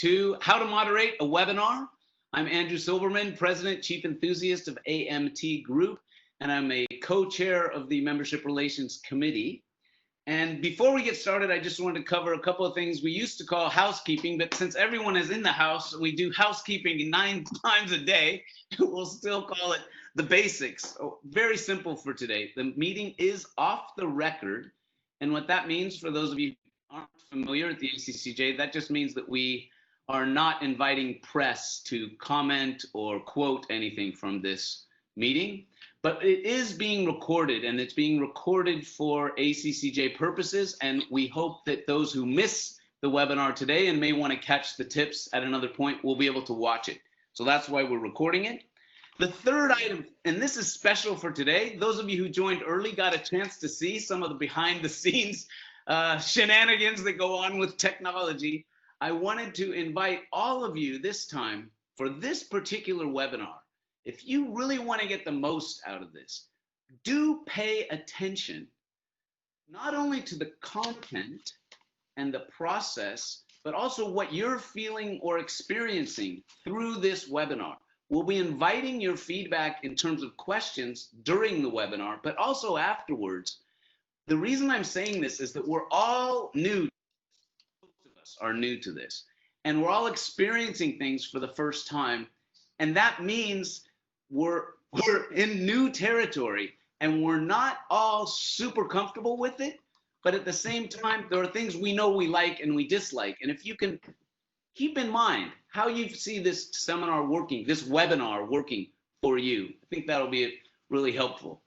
to How to Moderate a Webinar. I'm Andrew Silverman, President, Chief Enthusiast of AMT Group, and I'm a co-chair of the Membership Relations Committee. And before we get started, I just wanted to cover a couple of things we used to call housekeeping, but since everyone is in the house, we do housekeeping 9 times a day. We'll still call it the basics. Very simple for today. The meeting is off the record. And what that means, for those of you who aren't familiar at the ACCJ, that just means that we are not inviting press to comment or quote anything from this meeting. But it is being recorded, and it's being recorded for ACCJ purposes, and we hope that those who miss the webinar today and may want to catch the tips at another point will be able to watch it. So that's why we're recording it. The third item, and this is special for today, those of you who joined early got a chance to see some of the behind the scenes shenanigans that go on with technology. I wanted to invite all of you this time for this particular webinar. If you really want to get the most out of this, do pay attention not only to the content and the process, but also what you're feeling or experiencing through this webinar. We'll be inviting your feedback in terms of questions during the webinar, but also afterwards. The reason I'm saying this is that we're all new. Most of us are new to this, and we're all experiencing things for the first time. And that means we're in new territory, and we're not all super comfortable with it, but at the same time, there are things we know we like and we dislike. And if you can keep in mind how you see this seminar working, this webinar working for you, I think that'll be really helpful.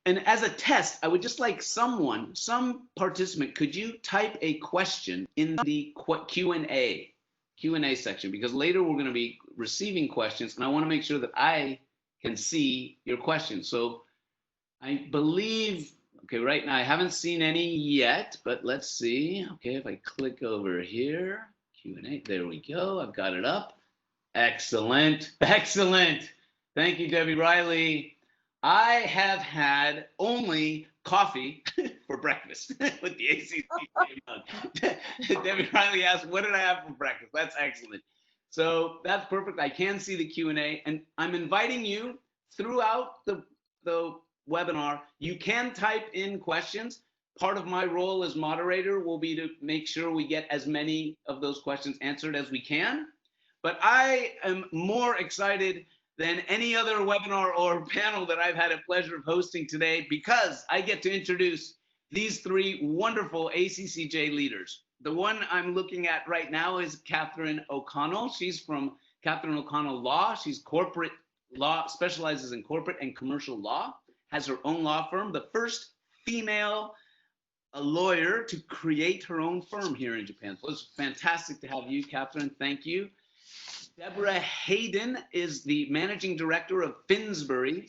And as a test, I would just like some participant, could you type a question in the Q&A section, because later we're going to be receiving questions, and I want to make sure that I can see your questions. So I believe, okay, right now I haven't seen any yet, but let's see. Okay, if I click over here, Q&A, there we go. I've got it up. Excellent, excellent. Thank you, Debbie Riley. I have had only coffee for breakfast with the ACCJ. Debbie Riley asked, what did I have for breakfast? That's excellent. So that's perfect. I can see the Q&A, and I'm inviting you throughout the webinar. You can type in questions. Part of my role as moderator will be to make sure we get as many of those questions answered as we can. But I am more excited than any other webinar or panel that I've had a pleasure of hosting today, because I get to introduce these 3 wonderful ACCJ leaders. The one I'm looking at right now is Catherine O'Connell. She's from Catherine O'Connell Law. She's corporate law, specializes in corporate and commercial law, has her own law firm, the first female lawyer to create her own firm here in Japan. So it's fantastic to have you, Catherine. Thank you. Deborah Hayden is the managing director of Finsbury,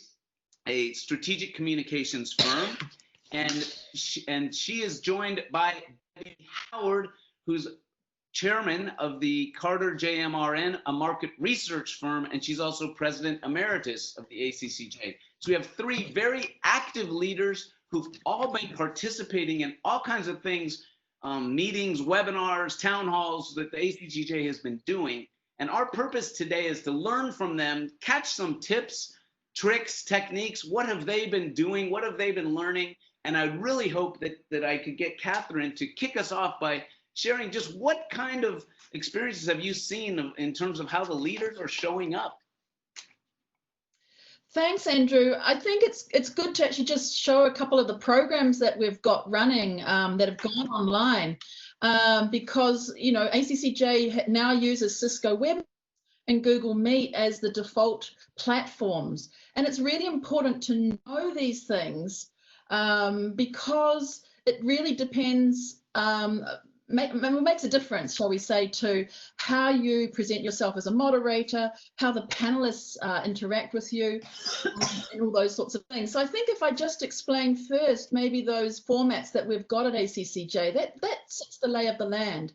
a strategic communications firm, and she is joined by Debbie Howard, who's chairman of the Carter JMRN, a market research firm, and she's also president emeritus of the ACCJ. So we have 3 very active leaders who've all been participating in all kinds of things, meetings, webinars, town halls that the ACCJ has been doing. And our purpose today is to learn from them, catch some tips, tricks, techniques. What have they been doing? What have they been learning? And I really hope that I could get Catherine to kick us off by sharing just what kind of experiences have you seen in terms of how the leaders are showing up? Thanks, Andrew. I think it's good to actually just show a couple of the programs that we've got running that have gone online. Because, you know, ACCJ now uses Cisco Web and Google Meet as the default platforms. And it's really important to know these things because it really depends, makes a difference, shall we say, to how you present yourself as a moderator, how the panelists interact with you, and all those sorts of things. So I think if I just explain first maybe those formats that we've got at ACCJ, that sets the lay of the land.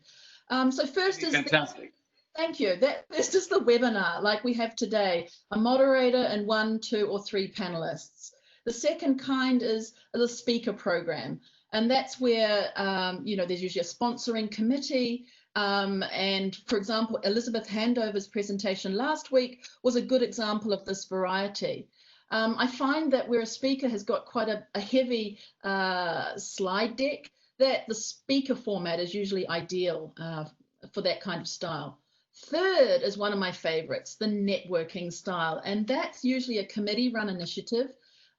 So first is fantastic. Thank you. This is the webinar like we have today, a moderator and 1, 2, or 3 panelists. The second kind is the speaker program. And that's where, you know, there's usually a sponsoring committee And for example, Elizabeth Handover's presentation last week was a good example of this variety. I find that where a speaker has got quite a heavy slide deck, that the speaker format is usually ideal for that kind of style. Third is one of my favorites, the networking style, and that's usually a committee-run initiative.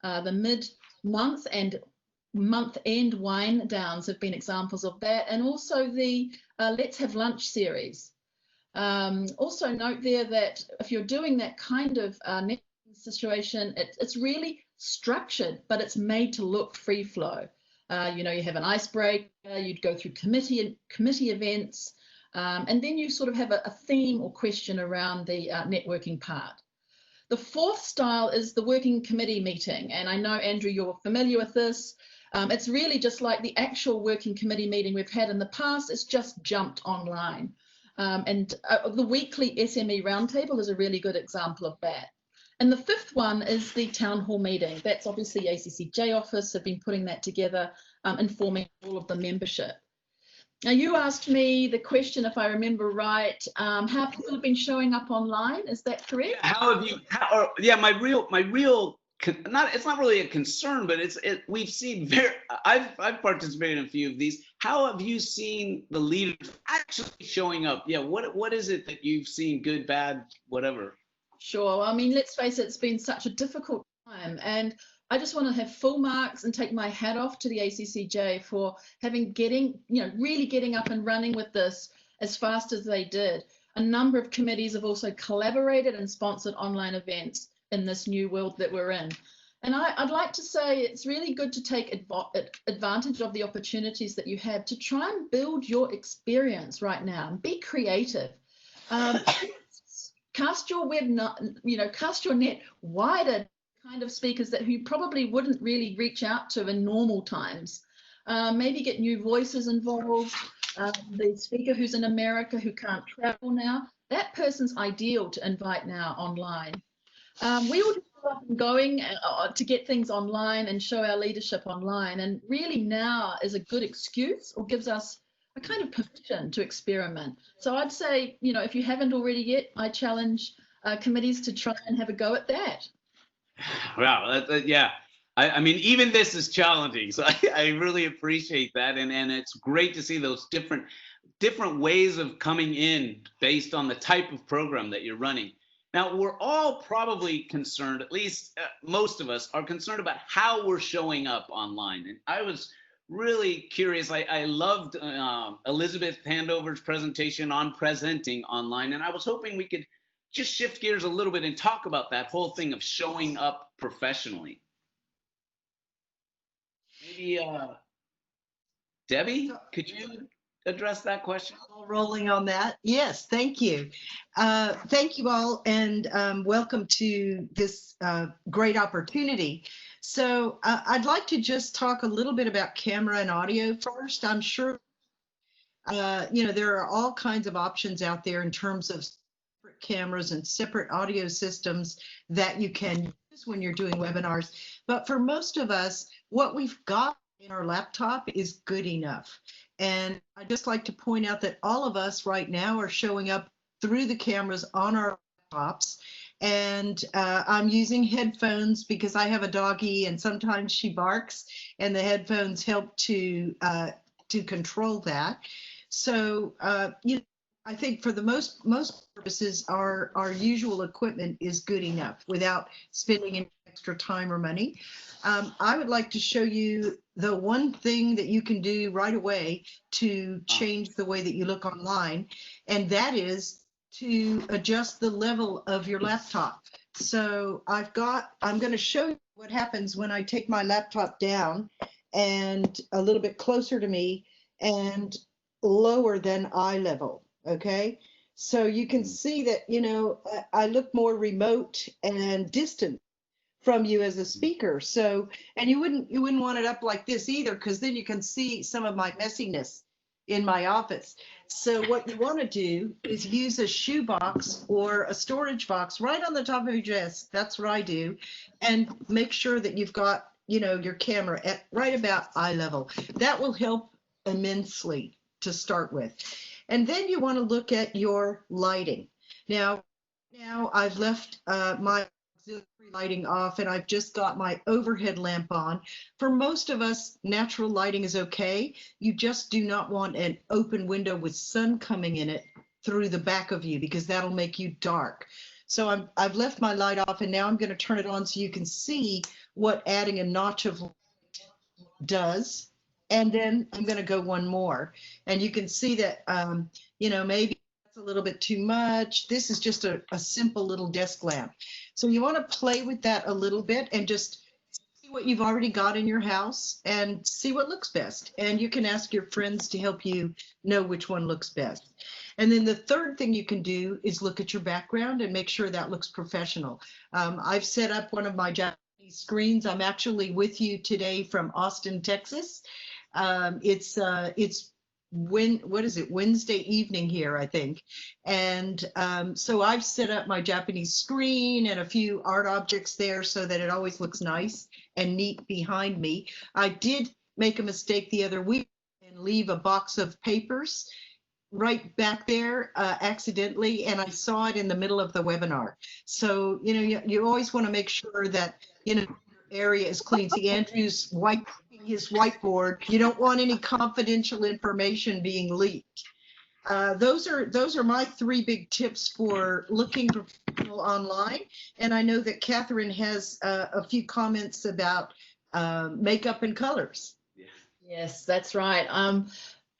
The mid-month and month-end wind downs have been examples of that, and also the Let's Have Lunch series. Also note there that if you're doing that kind of networking situation, it's really structured, but it's made to look free flow. You know, you have an icebreaker, you'd go through committee events, and then you sort of have a theme or question around the networking part. The fourth style is the working committee meeting, and I know, Andrew, you're familiar with this. It's really just like the actual working committee meeting we've had in the past. It's just jumped online. And the weekly SME roundtable is a really good example of that. And the fifth one is the town hall meeting. That's obviously ACCJ office have been putting that together, informing all of the membership. Now, you asked me the question, if I remember right, how people have been showing up online. Is that correct? Yeah, how have you? Yeah, my real it's not really a concern, but we've seen I've participated in a few of these. How have you seen the leaders actually showing up? Yeah, what is it that you've seen, good, bad, whatever? Sure. I mean, let's face it, it's been such a difficult time, and I just want to have full marks and take my hat off to the ACCJ for really getting up and running with this as fast as they did. A number of committees have also collaborated and sponsored online events in this new world that we're in. And I'd like to say it's really good to take advantage of the opportunities that you have to try and build your experience right now and be creative. Cast your net wider kind of speakers who probably wouldn't really reach out to in normal times. Maybe get new voices involved. The speaker who's in America who can't travel now, that person's ideal to invite now online. We all just go up and going to get things online and show our leadership online, and really now is a good excuse or gives us a kind of permission to experiment. So I'd say, if you haven't already yet, I challenge committees to try and have a go at that. Wow, yeah. I mean, even this is challenging, so I really appreciate that, and it's great to see those different ways of coming in based on the type of program that you're running. Now, we're all probably concerned, at least most of us are concerned about how we're showing up online, and I was really curious. I loved Elizabeth Handover's presentation on presenting online, and I was hoping we could just shift gears a little bit and talk about that whole thing of showing up professionally. Maybe Debbie, could you address that question? Rolling on that. Yes, thank you. Thank you all, and welcome to this great opportunity. So I'd like to just talk a little bit about camera and audio first. I'm sure, there are all kinds of options out there in terms of separate cameras and separate audio systems that you can use when you're doing webinars. But for most of us, what we've got in our laptop is good enough. And I'd just like to point out that all of us right now are showing up through the cameras on our laptops. And I'm using headphones because I have a doggie and sometimes she barks, and the headphones help to control that. So, I think for the most purposes, our usual equipment is good enough without spending any extra time or money. I would like to show you the one thing that you can do right away to change the way that you look online, and that is to adjust the level of your laptop. So I'm going to show you what happens when I take my laptop down and a little bit closer to me and lower than eye level. Okay, so you can see that, I look more remote and distant from you as a speaker. So, and you wouldn't want it up like this either, because then you can see some of my messiness in my office. So what you want to do is use a shoebox or a storage box right on the top of your desk. That's what I do. And make sure that you've got, your camera at right about eye level. That will help immensely to start with. And then you want to look at your lighting. Now I've left my auxiliary lighting off and I've just got my overhead lamp on. For most of us, natural lighting is okay. You just do not want an open window with sun coming in it through the back of you, because that'll make you dark. So I've left my light off, and now I'm going to turn it on so you can see what adding a notch of light does. And then I'm going to go one more, and you can see that, you know, maybe that's a little bit too much. This is just a simple little desk lamp. So you want to play with that a little bit and just see what you've already got in your house and see what looks best. And you can ask your friends to help you know which one looks best. And then the third thing you can do is look at your background and make sure that looks professional. I've set up one of my Japanese screens. I'm actually with you today from Austin, Texas. It's Wednesday evening here, I think. And so I've set up my Japanese screen and a few art objects there so that it always looks nice and neat behind me. I did make a mistake the other week and leave a box of papers right back there accidentally, and I saw it in the middle of the webinar. So, you know, you always want to make sure that, you know, your area is clean. See, Andrew's wiping his whiteboard. You don't want any confidential information being leaked. Those are my 3 big tips for looking professional online. And I know that Catherine has a few comments about makeup and colors. Yes, that's right.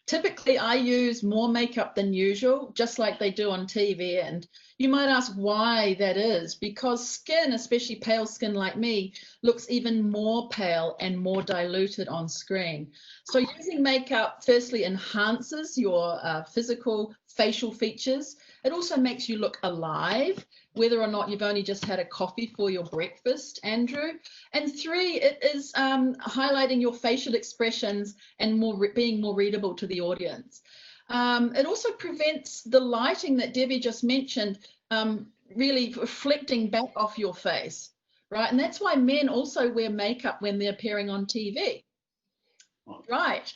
Typically, I use more makeup than usual, just like they do on TV. And you might ask why that is, because skin, especially pale skin like me, looks even more pale and more diluted on screen. So using makeup firstly enhances your physical facial features. It also makes you look alive, whether or not you've only just had a coffee for your breakfast, Andrew. And 3, it is highlighting your facial expressions and being more readable to the audience. It also prevents the lighting that Debbie just mentioned really reflecting back off your face, right? And that's why men also wear makeup when they're appearing on TV. Right.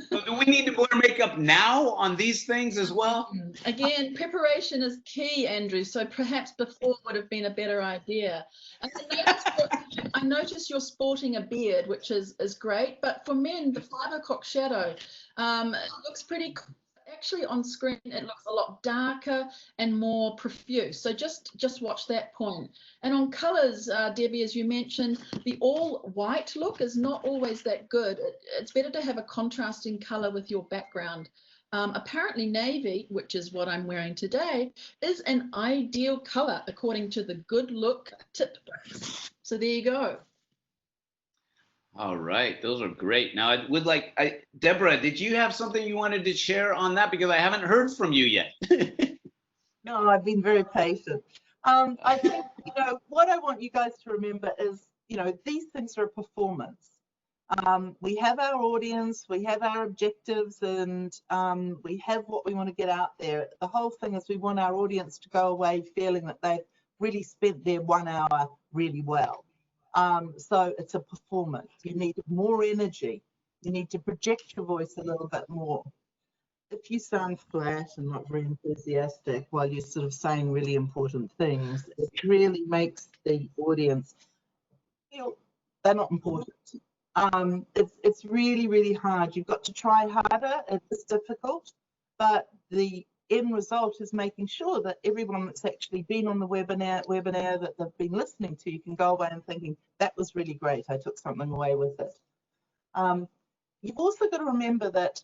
So do we need to wear makeup now on these things as well? Again, preparation is key, Andrew. So perhaps before would have been a better idea. And I notice you're sporting a beard, which is great. But for men, the 5 o'clock shadow it looks pretty. Actually, on screen, it looks a lot darker and more profuse. So just watch that point. And on colors, Debbie, as you mentioned, the all white look is not always that good. It's better to have a contrasting color with your background. Apparently navy, which is what I'm wearing today, is an ideal color according to the Good Look tip. So there you go. All right, those are great. Now, I would like, Deborah, did you have something you wanted to share on that? Because I haven't heard from you yet. No, I've been very patient. I think, you know, what I want you guys to remember is, you know, these things are a performance. We have our audience, we have our objectives, and we have what we want to get out there. The whole thing is we want our audience to go away feeling that they've really spent their 1 hour really well. So it's a performance. You need more energy. You need to project your voice a little bit more. If you sound flat and not very enthusiastic while you're sort of saying really important things, it really makes the audience feel they're not important. It's really, really hard. You've got to try harder. It's difficult, but the end result is making sure that everyone that's actually been on the webinar that they've been listening to, you can go away and thinking, that was really great. I took something away with it. You've also got to remember that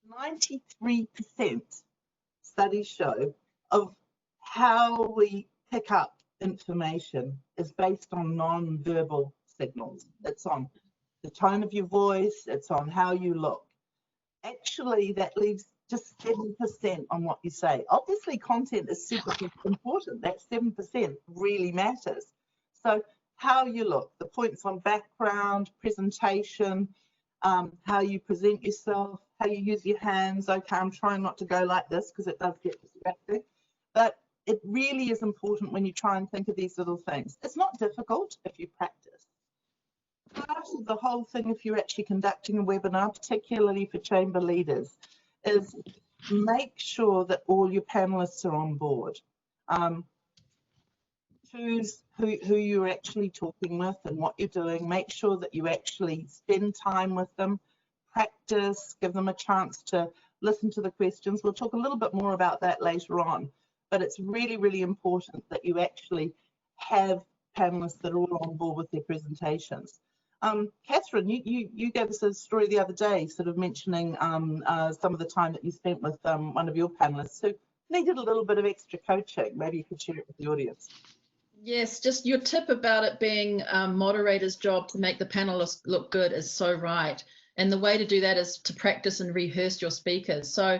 93% studies show of how we pick up information is based on non-verbal signals. It's on the tone of your voice, it's on how you look. Actually, that leaves just 7% on what you say. Obviously, content is super important. That 7% really matters. So how you look, the points on background, presentation, how you present yourself, how you use your hands. Okay, I'm trying not to go like this because it does get distracting. But it really is important when you try and think of these little things. It's not difficult if you practice. Part of the whole thing, if you're actually conducting a webinar, particularly for chamber leaders, is make sure that all your panelists are on board. Choose who you're actually talking with and what you're doing. Make sure that you actually spend time with them, practice, give them a chance to listen to the questions. We'll talk a little bit more about that later on, but it's really, really important that you actually have panelists that are all on board with their presentations. Catherine, you gave us a story the other day, sort of mentioning some of the time that you spent with one of your panelists who needed a little bit of extra coaching. Maybe you could share it with the audience. Yes, just your tip about it being a moderator's job to make the panelists look good is so right. And the way to do that is to practice and rehearse your speakers. So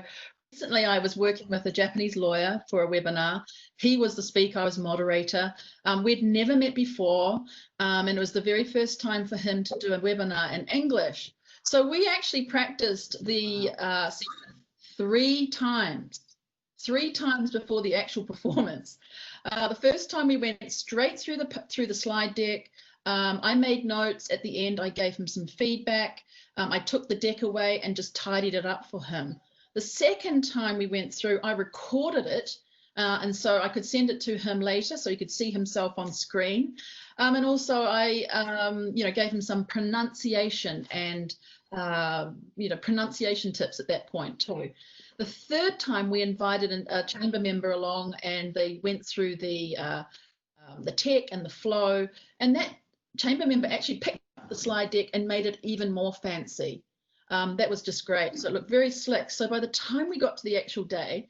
recently I was working with a Japanese lawyer for a webinar. He was the speaker, I was moderator. We'd never met before, and it was the very first time for him to do a webinar in English. So we actually practiced the session 3 times before the actual performance. The first time we went straight through the slide deck. I made notes at the end. I gave him some feedback. I took the deck away and just tidied it up for him. The second time we went through, I recorded it, and so I could send it to him later so he could see himself on screen. And also I, gave him some pronunciation and, pronunciation tips at that point too. The third time we invited a chamber member along, and they went through the tech and the flow, and that chamber member actually picked up the slide deck and made it even more fancy. That was just great. So it looked very slick. So by the time we got to the actual day,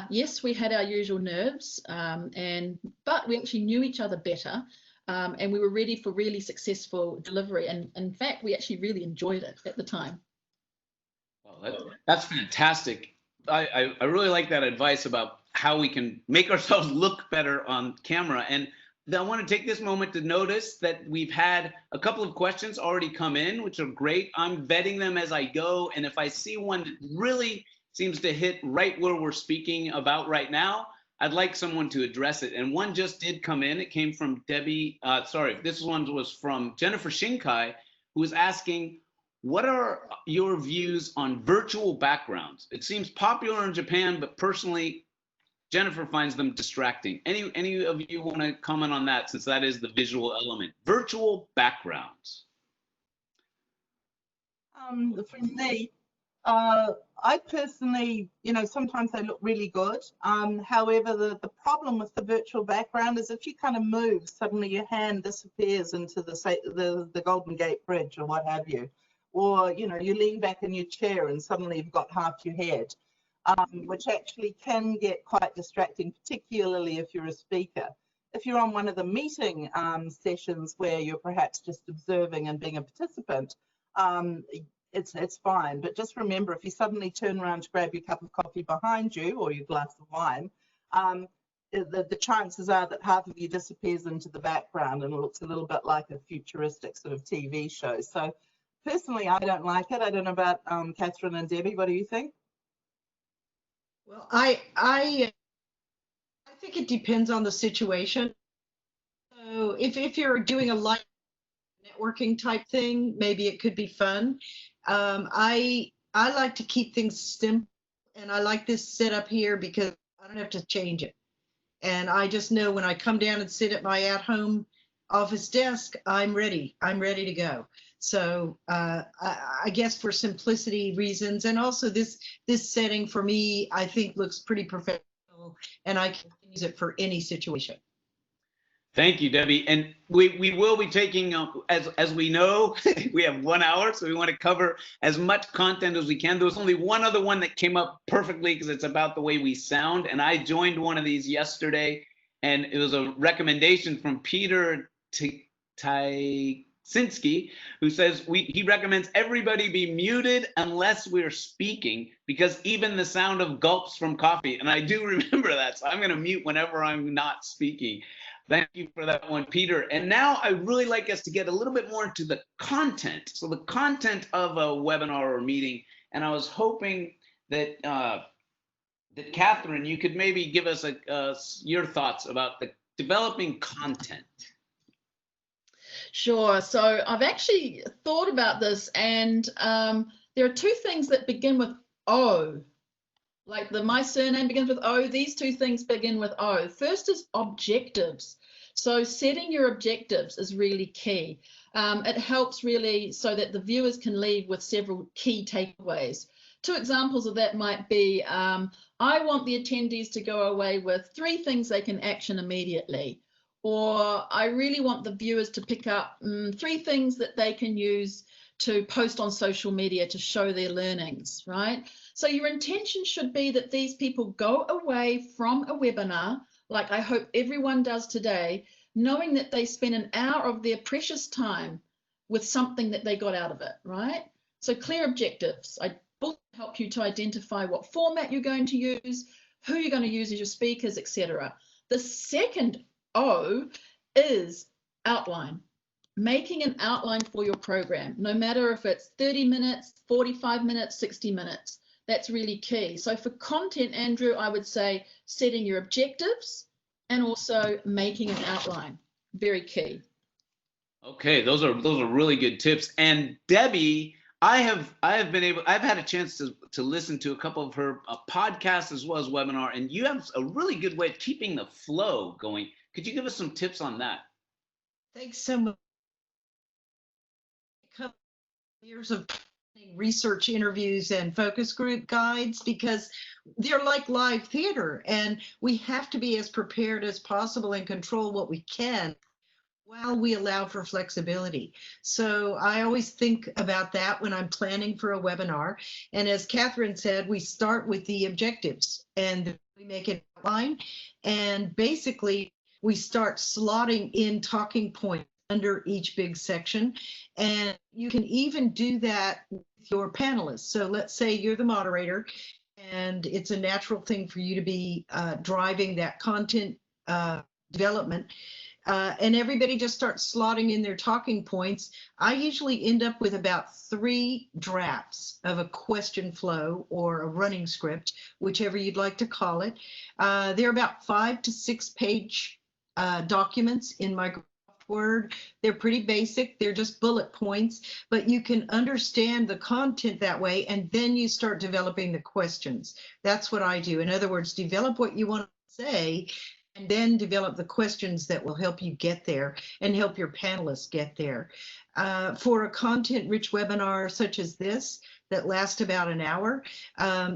yes, we had our usual nerves, but we actually knew each other better, and we were ready for really successful delivery. And in fact, we actually really enjoyed it at the time. Well, that's fantastic. I really like that advice about how we can make ourselves look better on camera. And I want to take this moment to notice that we've had a couple of questions already come in, which are great. I'm vetting them as I go. And if I see one that really seems to hit right where we're speaking about right now, I'd like someone to address it. And one just did come in. It came from Debbie. This one was from Jennifer Shinkai, who was asking, what are your views on virtual backgrounds? It seems popular in Japan, but personally, Jennifer finds them distracting. Any of you want to comment on that, since that is the visual element? Virtual backgrounds. For me, I personally, sometimes they look really good. However, the problem with the virtual background is if you kind of move, suddenly your hand disappears into the Golden Gate Bridge or what have you. Or, you lean back in your chair and suddenly you've got half your head, which actually can get quite distracting, particularly if you're a speaker. If you're on one of the meeting sessions where you're perhaps just observing and being a participant, it's fine. But just remember, if you suddenly turn around to grab your cup of coffee behind you or your glass of wine, the chances are that half of you disappears into the background and it looks a little bit like a futuristic sort of TV show. So personally, I don't like it. I don't know about Catherine and Debbie. What do you think? Well, I think it depends on the situation. So if you're doing a light networking type thing, maybe it could be fun. I like to keep things simple, and I like this setup here because I don't have to change it. And I just know when I come down and sit at my at-home office desk, I'm ready. I'm ready to go. So I guess for simplicity reasons, and also this setting for me, I think looks pretty professional, and I can use it for any situation. Thank you, Debbie. And we will be taking, as we know, we have 1 hour, so we want to cover as much content as we can. There was only one other one that came up perfectly because it's about the way we sound. And I joined one of these yesterday, and it was a recommendation from Peter Tysinski, who says he recommends everybody be muted unless we're speaking, because even the sound of gulps from coffee. And I do remember that, so I'm going to mute whenever I'm not speaking. Thank you for that one, Peter. And now I'd really like us to get a little bit more into the content. So the content of a webinar or meeting. And I was hoping that that Catherine, you could maybe give us your thoughts about the developing content. Sure. So I've actually thought about this, and there are two things that begin with O. Like my surname begins with O, these two things begin with O. First is objectives. So setting your objectives is really key. It helps really so that the viewers can leave with several key takeaways. Two examples of that might be, I want the attendees to go away with 3 things they can action immediately. Or I really want the viewers to pick up 3 things that they can use to post on social media to show their learnings, right? So your intention should be that these people go away from a webinar, like I hope everyone does today, knowing that they spent an hour of their precious time with something that they got out of it, right? So clear objectives. I will help you to identify what format you're going to use, who you're going to use as your speakers, etc. The second O is outline. Making an outline for your program, no matter if it's 30 minutes, 45 minutes, 60 minutes. That's really key. So for content, Andrew, I would say setting your objectives and also making an outline. Very key. Okay, those are really good tips. And Debbie, I've had a chance to listen to a couple of her podcasts as well as webinar, and you have a really good way of keeping the flow going. Could you give us some tips on that? Thanks so much. Years of research interviews and focus group guides, because they're like live theater, and we have to be as prepared as possible and control what we can while we allow for flexibility. So I always think about that when I'm planning for a webinar. And as Catherine said, we start with the objectives and we make an outline, and basically we start slotting in talking points under each big section. And you can even do that with your panelists. So let's say you're the moderator and it's a natural thing for you to be driving that content development. And everybody just starts slotting in their talking points. I usually end up with about 3 drafts of a question flow or a running script, whichever you'd like to call it. They're about 5 to 6 page documents in Microsoft Word. They're pretty basic. They're just bullet points, but you can understand the content that way, and then you start developing the questions. That's what I do. In other words, develop what you want to say, and then develop the questions that will help you get there and help your panelists get there. For a content-rich webinar such as this that lasts about an hour,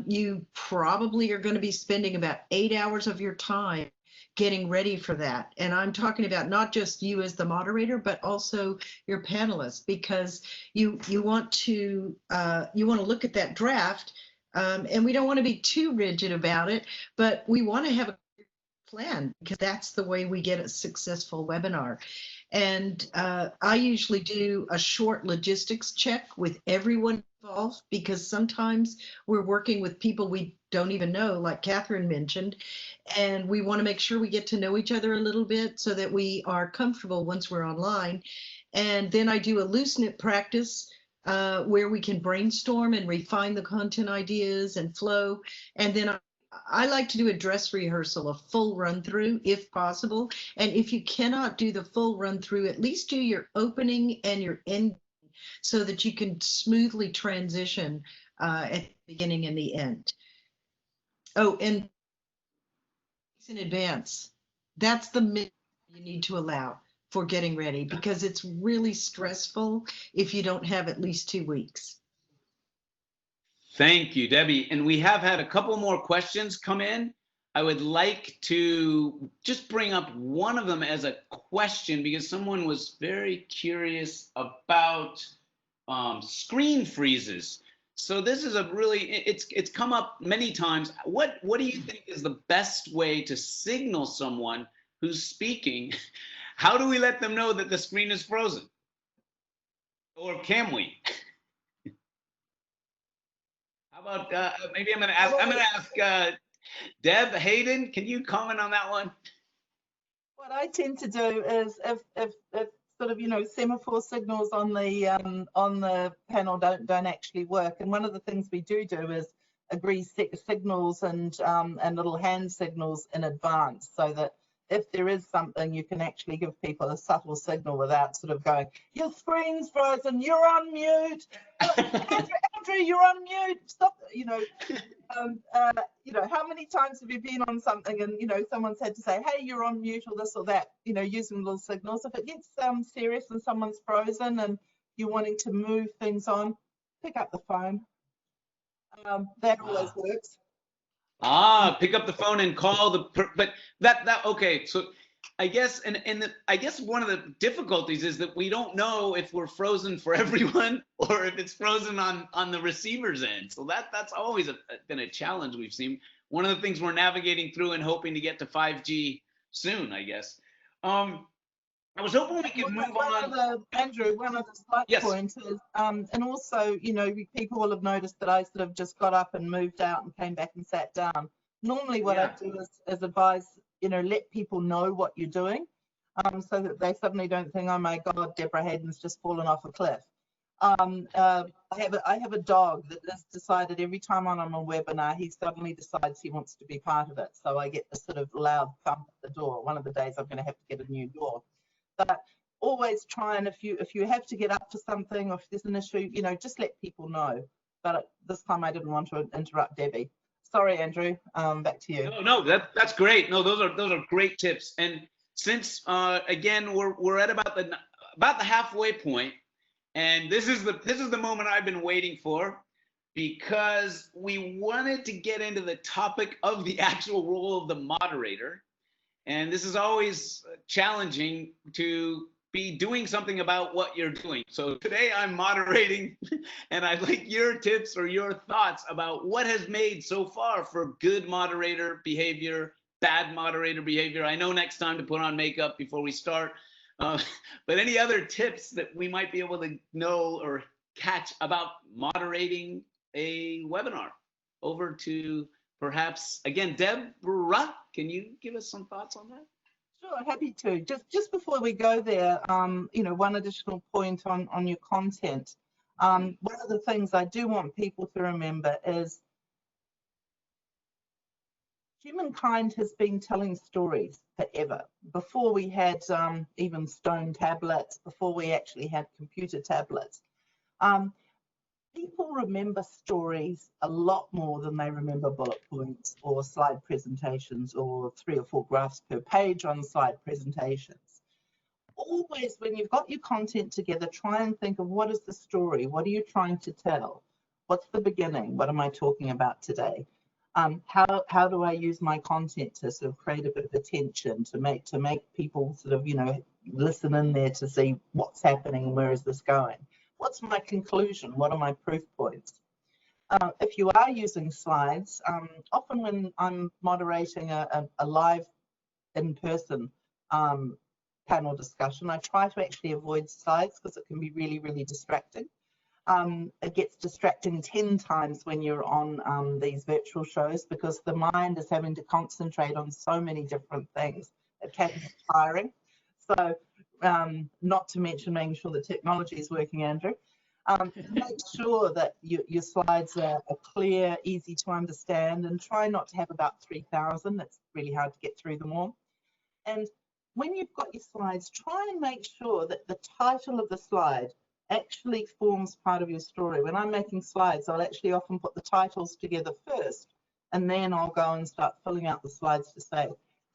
you probably are going to be spending about 8 hours of your time getting ready for that. And I'm talking about not just you as the moderator, but also your panelists, because you want to look at that draft, and we don't want to be too rigid about it, but we want to have a plan, because that's the way we get a successful webinar. And I usually do a short logistics check with everyone involved, because sometimes we're working with people we don't even know, like Catherine mentioned, and we want to make sure we get to know each other a little bit so that we are comfortable once we're online. And then I do a loose knit practice where we can brainstorm and refine the content ideas and flow. And then I like to do a dress rehearsal, a full run through if possible. And if you cannot do the full run through, at least do your opening and your ending so that you can smoothly transition at the beginning and the end. Oh, and in advance. That's the minute you need to allow for getting ready, because it's really stressful if you don't have at least 2 weeks. Thank you, Debbie. And we have had a couple more questions come in. I would like to just bring up one of them as a question, because someone was very curious about screen freezes. So this is a really, it's come up many times. What do you think is the best way to signal someone who's speaking? How do we let them know that the screen is frozen? Or can we? How about maybe I'm going to ask Deb Hayden. Can you comment on that one? What I tend to do is if sort of, you know, semaphore signals on the panel don't actually work, and one of the things we do is agree signals and little hand signals in advance, so that if there is something, you can actually give people a subtle signal without sort of going, your screen's frozen, you're on mute, Andrew, Andrew, you're on mute. Stop. How many times have you been on something and, someone's had to say, hey, you're on mute or this or that, using little signals. If it gets serious and someone's frozen and you're wanting to move things on, pick up the phone. That always works. Pick up the phone and call but okay. So I guess, I guess one of the difficulties is that we don't know if we're frozen for everyone or if it's frozen on the receiver's end. So that's always been a challenge we've seen. One of the things we're navigating through and hoping to get to 5G soon, I guess. I was hoping we could move on. Andrew, one of the slight points is, and also, people will have noticed that I sort of just got up and moved out and came back and sat down. Normally what I do is advise, let people know what you're doing, so that they suddenly don't think, oh my God, Deborah Hayden's just fallen off a cliff. I have a dog that has decided every time I'm on a webinar, he suddenly decides he wants to be part of it. So I get this sort of loud thump at the door. One of the days I'm going to have to get a new door. But always try, and if you have to get up for something, or if there's an issue, just let people know. But this time I didn't want to interrupt Debbie. Sorry, Andrew. Back to you. No, that's great. No, those are great tips. And since again we're at about the halfway point, and this is the moment I've been waiting for, because we wanted to get into the topic of the actual role of the moderator. And this is always challenging to be doing something about what you're doing. So today I'm moderating, and I'd like your tips or your thoughts about what has made so far for good moderator behavior, bad moderator behavior. I know next time to put on makeup before we start, but any other tips that we might be able to know or catch about moderating a webinar? Over to perhaps, again, Deborah, can you give us some thoughts on that? Sure, happy to. Just before we go there, one additional point on your content. One of the things I do want people to remember is humankind has been telling stories forever. Before we had even stone tablets, before we actually had computer tablets. People remember stories a lot more than they remember bullet points or slide presentations or 3 or 4 graphs per page on slide presentations. Always, when you've got your content together, try and think of what is the story? What are you trying to tell? What's the beginning? What am I talking about today? How do I use my content to sort of create a bit of attention, to make people sort of, listen in there to see what's happening and where is this going? What's my conclusion? What are my proof points? If you are using slides, often when I'm moderating a live in-person panel discussion, I try to actually avoid slides because it can be really, really distracting. It gets distracting 10 times when you're on these virtual shows because the mind is having to concentrate on so many different things. It can be tiring. So not to mention making sure the technology is working, Andrew. Make sure that your slides are clear, easy to understand, and try not to have about 3,000. It's really hard to get through them all. And when you've got your slides, try and make sure that the title of the slide actually forms part of your story. When I'm making slides, I'll actually often put the titles together first, and then I'll go and start filling out the slides to say,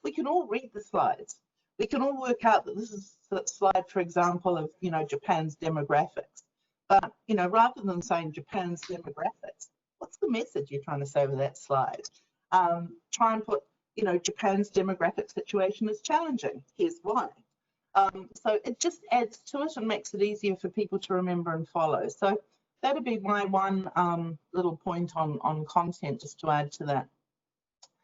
we can all read the slides. We can all work out that this is a slide, for example, of, Japan's demographics. But, rather than saying Japan's demographics, what's the message you're trying to say with that slide? Try and put, Japan's demographic situation is challenging. Here's why. So it just adds to it and makes it easier for people to remember and follow. So that'd be my one little point on content, just to add to that.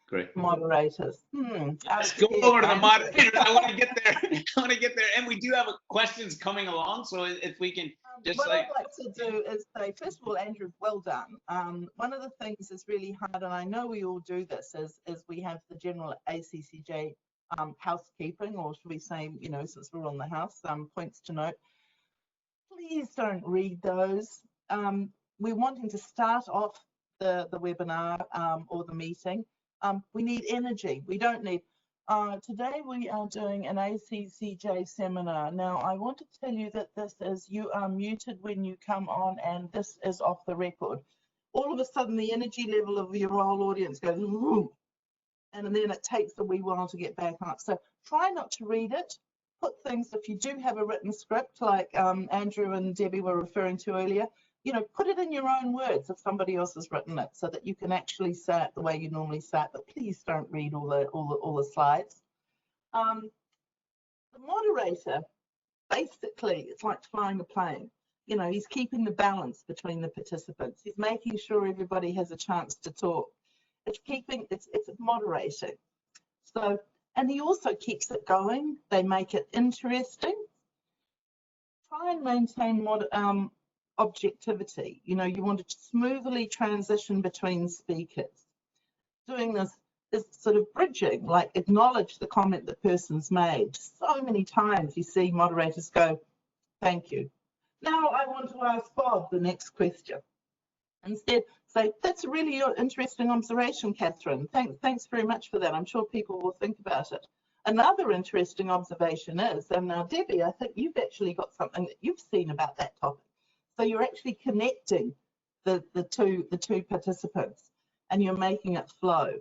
Great. Moderators. Let's go over to the moderators. I want to get there. And we do have questions coming along. So if we can just what I'd like to do is say, first of all, Andrew, well done. One of the things that's really hard, and I know we all do this, is we have the general ACCJ housekeeping, or should we say, since we're on the house, points to note. Please don't read those. We're wanting to start off the webinar or the meeting. We need energy. We don't need, Today we are doing an ACCJ seminar. Now, I want to tell you that you are muted when you come on, and this is off the record. All of a sudden, the energy level of your whole audience goes, whoop, and then it takes a wee while to get back up. So try not to read it. Put things, if you do have a written script, like Andrew and Debbie were referring to earlier, you know, put it in your own words if somebody else has written it, so that you can actually say it the way you normally say it. But please don't read all the slides. The moderator, basically, it's like flying a plane. You know, he's keeping the balance between the participants. He's making sure everybody has a chance to talk. It's moderating. So, and he also keeps it going. They make it interesting. Try and maintain objectivity. You know, you want to smoothly transition between speakers. Doing this is sort of bridging, like acknowledge the comment the person's made. So many times you see moderators go, thank you. Now I want to ask Bob the next question. Instead, say, that's a really interesting observation, Catherine. Thanks very much for that. I'm sure people will think about it. Another interesting observation is, and now Debbie, I think you've actually got something that you've seen about that topic. So you're actually connecting the two participants, and you're making it flow.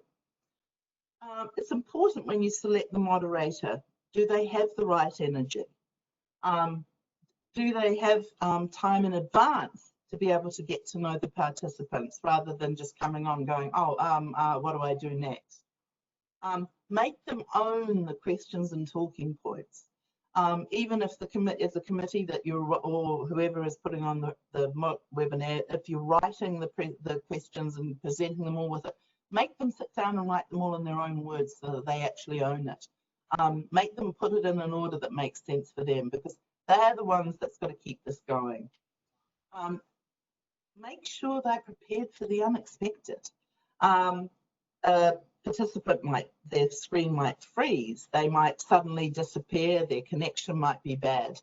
It's important when you select the moderator, do they have the right energy? Do they have time in advance to be able to get to know the participants, rather than just coming on going, oh, what do I do next? Make them own the questions and talking points. Even if the committee that you're, or whoever is putting on the webinar, if you're writing the questions and presenting them all with it, make them sit down and write them all in their own words so that they actually own it. Make them put it in an order that makes sense for them, because they're the ones that's got to keep this going. Make sure they're prepared for the unexpected. A participant their screen might freeze, they might suddenly disappear, their connection might be bad.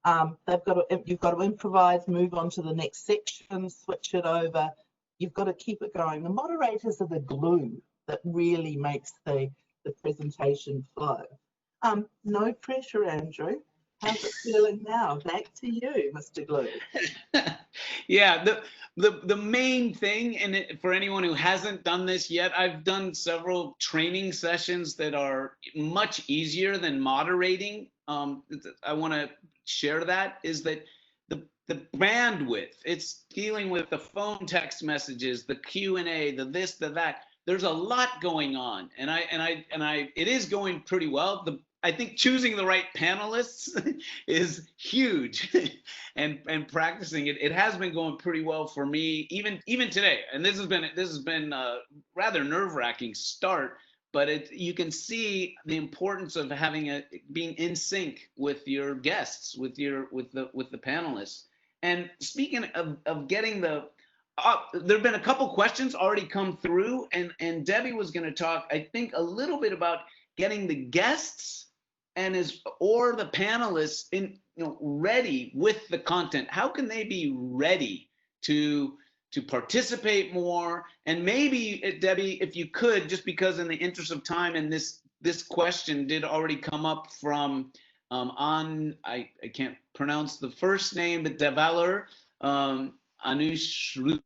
You've got to improvise, move on to the next section, switch it over. You've got to keep it going. The moderators are the glue that really makes the presentation flow. No pressure, Andrew. How's it feeling now? Back to you, Mr. Glue. Yeah, the main thing, and for anyone who hasn't done this yet, I've done several training sessions that are much easier than moderating. I want to share that, is that the bandwidth, it's dealing with the phone text messages, the Q&A, the this, the that. There's a lot going on, and it is going pretty well. I think choosing the right panelists is huge, and practicing it has been going pretty well for me, even today. And this has been a rather nerve-wracking start, but you can see the importance of being in sync with your guests, with the panelists. And speaking of getting there have been a couple questions already come through, and Debbie was going to talk, I think, a little bit about getting the guests or the panelists ready with the content. How can they be ready to participate more? And maybe, Debbie, if you could, just because in the interest of time, and this question did already come up from I can't pronounce the first name, but Devaler, Anushruti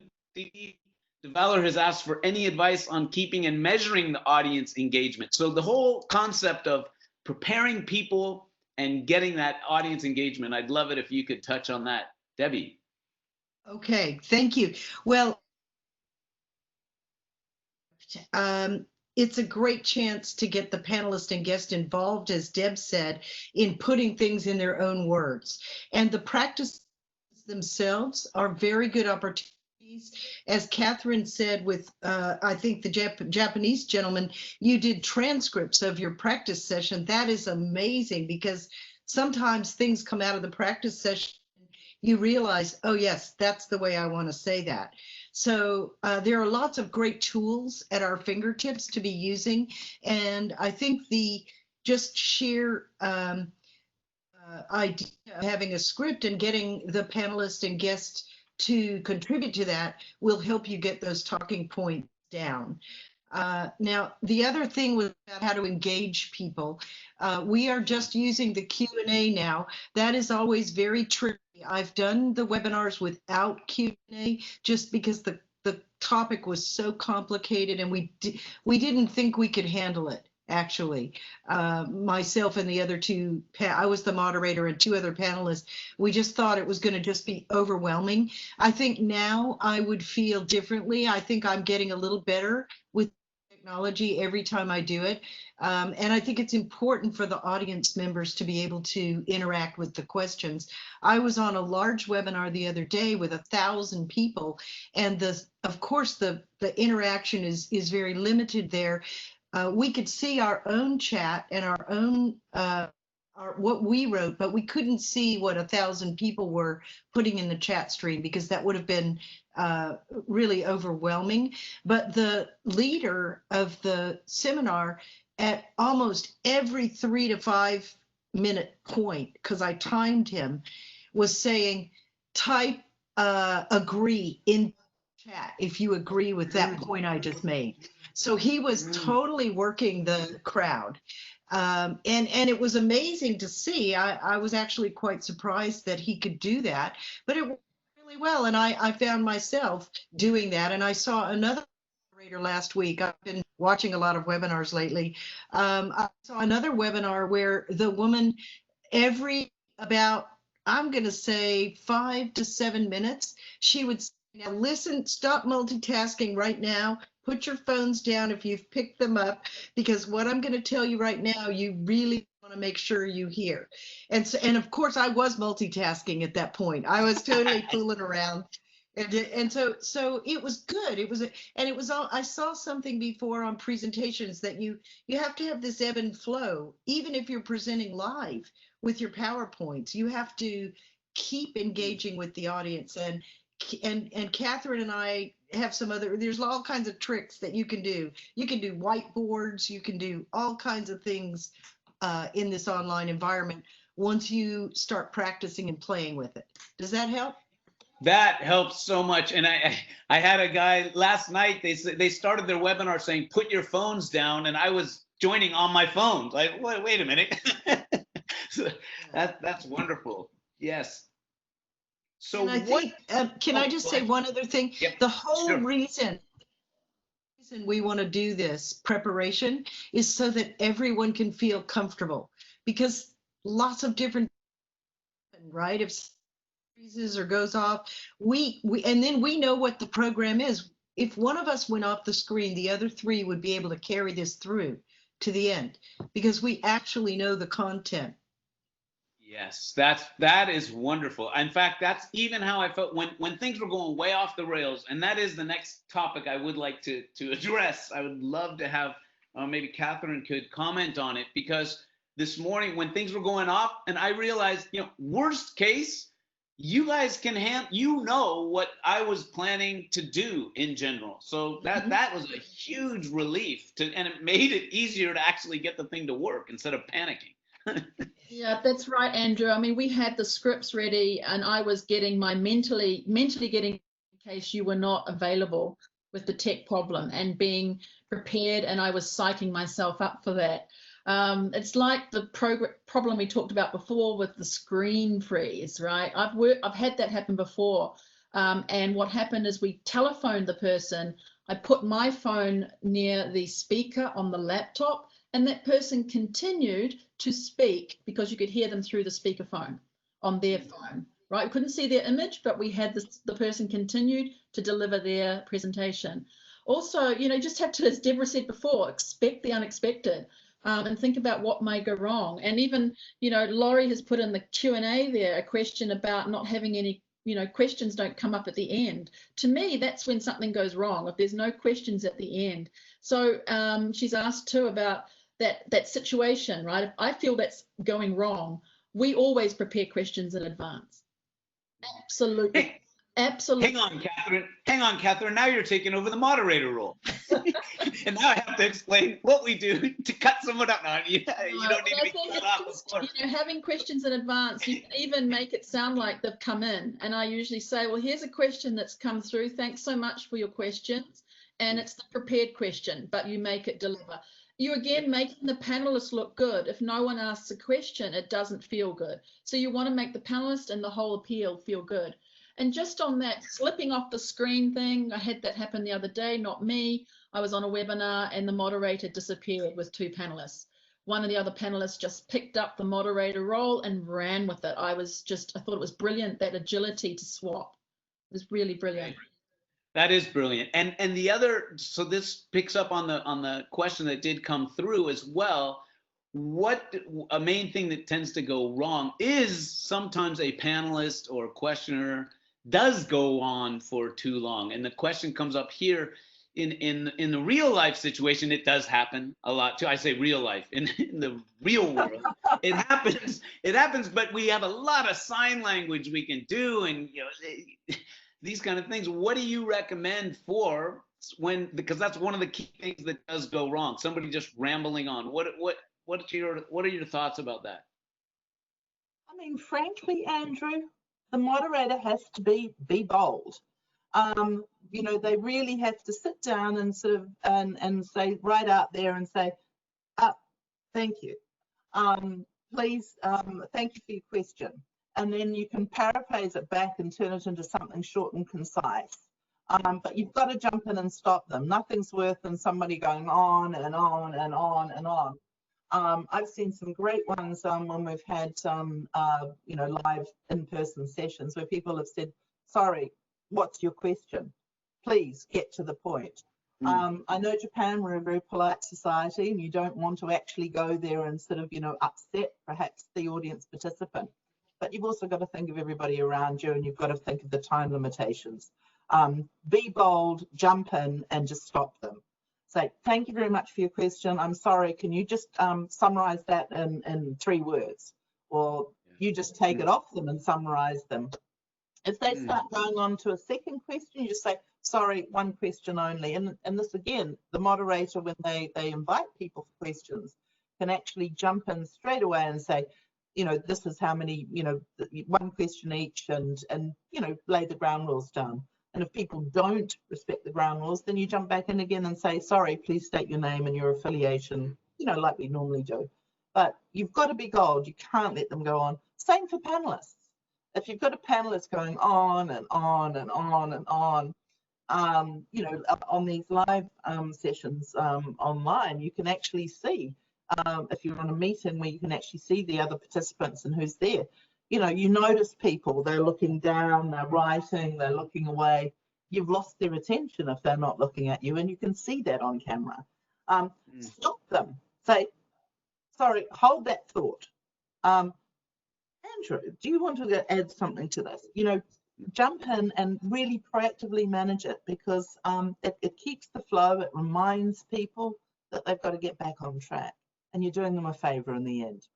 Devaler has asked for any advice on keeping and measuring the audience engagement. So the whole concept of preparing people and getting that audience engagement, I'd love it if you could touch on that. Debbie. Okay, thank you. Well, it's a great chance to get the panelists and guests involved, as Deb said, in putting things in their own words. And the practices themselves are very good opportunities. As Catherine said with, I think the Japanese gentleman, you did transcripts of your practice session. That is amazing, because sometimes things come out of the practice session, you realize, oh yes, that's the way I want to say that. So there are lots of great tools at our fingertips to be using. And I think the just sheer idea of having a script and getting the panelists and guests to contribute to that will help you get those talking points down. Now, the other thing was about how to engage people. We are just using the Q&A now. That is always very tricky. I've done the webinars without Q&A just because the topic was so complicated and we didn't think we could handle it, actually. Myself and the other two, I was the moderator and two other panelists, we just thought it was going to just be overwhelming. I think now I would feel differently. I think I'm getting a little better with technology every time I do it. And I think it's important for the audience members to be able to interact with the questions. I was on a large webinar the other day with 1,000 people, and of course the interaction is very limited there. We could see our own chat and our own what we wrote, but we couldn't see what 1,000 people were putting in the chat stream because that would have been really overwhelming. But the leader of the seminar, at almost every 3 to 5 minute point, because I timed him, was saying, type agree in chat if you agree with that point I just made. So he was totally working the crowd. And it was amazing to see. I was actually quite surprised that he could do that, but it worked really well. And I found myself doing that. And I saw another moderator last week. I've been watching a lot of webinars lately. I saw another webinar where the woman, about, I'm going to say 5 to 7 minutes, she would say, now listen, stop multitasking right now. Put your phones down if you've picked them up, because what I'm going to tell you right now, you really want to make sure you hear. And so, and of course, I was multitasking at that point. I was totally fooling around, and so it was good. It was, and it was all. I saw something before on presentations that you have to have this ebb and flow, even if you're presenting live with your PowerPoints. You have to keep engaging with the audience, and Catherine and I have some other, there's all kinds of tricks that you can do. You can do whiteboards, you can do all kinds of things in this online environment once you start practicing and playing with it. Does that help? That helps so much. And I had a guy last night, they started their webinar saying, put your phones down. And I was joining on my phone. Like, wait a minute. So that's wonderful. Yes. So and I think, can I just say one other thing? Yep. The whole Sure. reason we want to do this preparation is so that everyone can feel comfortable, because lots of different, right? If freezes or goes off, and then we know what the program is. If one of us went off the screen, the other three would be able to carry this through to the end, because we actually know the content. Yes, that is wonderful. In fact, that's even how I felt when things were going way off the rails. And that is the next topic I would like to address. I would love to have maybe Catherine could comment on it, because this morning when things were going off and I realized, worst case, you guys can what I was planning to do in general. So that was a huge relief and it made it easier to actually get the thing to work instead of panicking. Yeah, that's right, Andrew. I mean, we had the scripts ready and I was getting my mentally getting in case you were not available with the tech problem and being prepared, and I was psyching myself up for that. It's like the problem we talked about before with the screen freeze, right? I've had that happen before. And what happened is we telephoned the person. I put my phone near the speaker on the laptop, and that person continued to speak because you could hear them through the speakerphone on their phone, right? We couldn't see their image, but we had the person continued to deliver their presentation. Also, you just have to, as Deborah said before, expect the unexpected and think about what may go wrong. And even, Laurie has put in the Q&A there a question about not having any, questions don't come up at the end. To me, that's when something goes wrong, if there's no questions at the end. So she's asked too about that situation, right? If I feel that's going wrong, we always prepare questions in advance. Absolutely. Absolutely. Hang on, Catherine. Now you're taking over the moderator role. And now I have to explain what we do to cut someone up. No, you don't need to be cut off, of course. Having questions in advance, you can even make it sound like they've come in. And I usually say, well, here's a question that's come through. Thanks so much for your questions. and it's the prepared question, but you make it deliver. You again making the panelists look good. If no one asks a question, it doesn't feel good. So you want to make the panelist and the whole appeal feel good. And just on that slipping off the screen thing, I had that happen the other day, not me. I was on a webinar and the moderator disappeared with 2 panelists. One of the other panelists just picked up the moderator role and ran with it. I thought it was brilliant, that agility to swap. It was really brilliant. That is brilliant. And the other, so this picks up on the question that did come through as well. What a main thing that tends to go wrong is sometimes a panelist or questioner does go on for too long. And the question comes up here in the real life situation, it does happen a lot too. I say real life, in the real world, it happens, but we have a lot of sign language we can do, and these kind of things. What do you recommend for because that's one of the key things that does go wrong, somebody just rambling on. What are your thoughts about that? I mean, frankly, Andrew, the moderator has to be bold. They really have to sit down and sort of and say right out there and say, thank you. Please, thank you for your question. And then you can paraphrase it back and turn it into something short and concise. But you've got to jump in and stop them. Nothing's worse than somebody going on and on and on and on. I've seen some great ones when we've had live in-person sessions where people have said, sorry, what's your question? Please get to the point. I know Japan, we're a very polite society, and you don't want to actually go there and sort of, upset perhaps the audience participant. But you've also got to think of everybody around you, and you've got to think of the time limitations. Be bold, jump in, and just stop them. Say, thank you very much for your question. I'm sorry, can you just summarize that in 3 words? Or you just take it off them and summarize them. If they start going on to a second question, you just say, sorry, 1 question only. And this, again, the moderator, when they invite people for questions, can actually jump in straight away and say, this is how many, 1 question each, and lay the ground rules down. And if people don't respect the ground rules, then you jump back in again and say, sorry, please state your name and your affiliation, like we normally do. But you've got to be gold. You can't let them go on. Same for panelists. If you've got a panelist going on and on and on and on, on these live sessions online, you can actually see, if you're on a meeting where you can actually see the other participants and who's there. You notice people, they're looking down, they're writing, they're looking away. You've lost their attention if they're not looking at you, and you can see that on camera. Stop them. Say, sorry, hold that thought. Andrew, do you want to add something to this? Jump in and really proactively manage it, because it keeps the flow. It reminds people that they've got to get back on track, and you're doing them a favor in the end.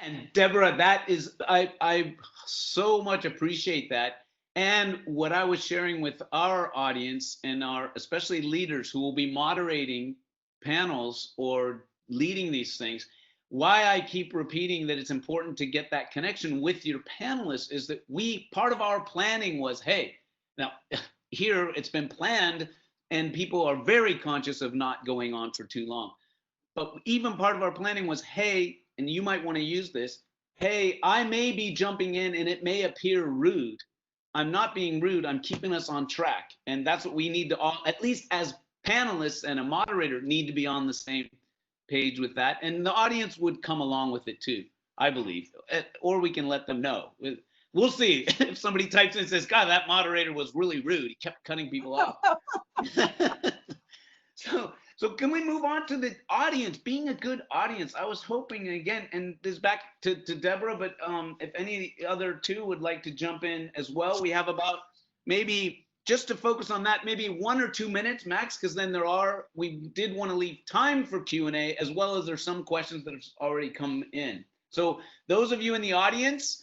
And Deborah, that is, I so much appreciate that. And what I was sharing with our audience and especially leaders who will be moderating panels or leading these things, why I keep repeating that it's important to get that connection with your panelists is that part of our planning was, hey, now here it's been planned and people are very conscious of not going on for too long. But even part of our planning was, hey, and you might want to use this, hey, I may be jumping in and it may appear rude. I'm not being rude, I'm keeping us on track. And that's what we need to all, at least as panelists and a moderator, need to be on the same page with that. And the audience would come along with it too, I believe. Or we can let them know. We'll see if somebody types in and says, God, that moderator was really rude. He kept cutting people off. So can we move on to the audience, being a good audience? I was hoping, again, and this is back to Deborah, but if any other two would like to jump in as well. We have about, maybe just to focus on that, maybe 1 or 2 minutes max, because then we did want to leave time for Q&A, as well as there's some questions that have already come in. So those of you in the audience,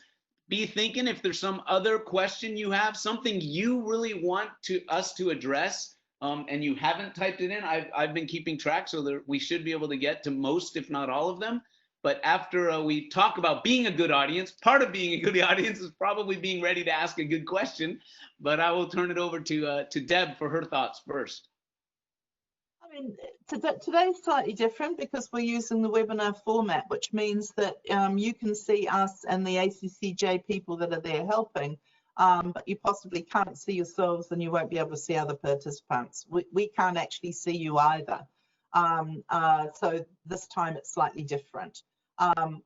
be thinking if there's some other question you have, something you really want us to address, and you haven't typed it in. I've been keeping track, so that we should be able to get to most, if not all of them. But after we talk about being a good audience, part of being a good audience is probably being ready to ask a good question. But I will turn it over to Deb for her thoughts first. mean, today's slightly different because we're using the webinar format, which means that you can see us and the ACCJ people that are there helping, but you possibly can't see yourselves and you won't be able to see other participants. We can't actually see you either. So this time it's slightly different.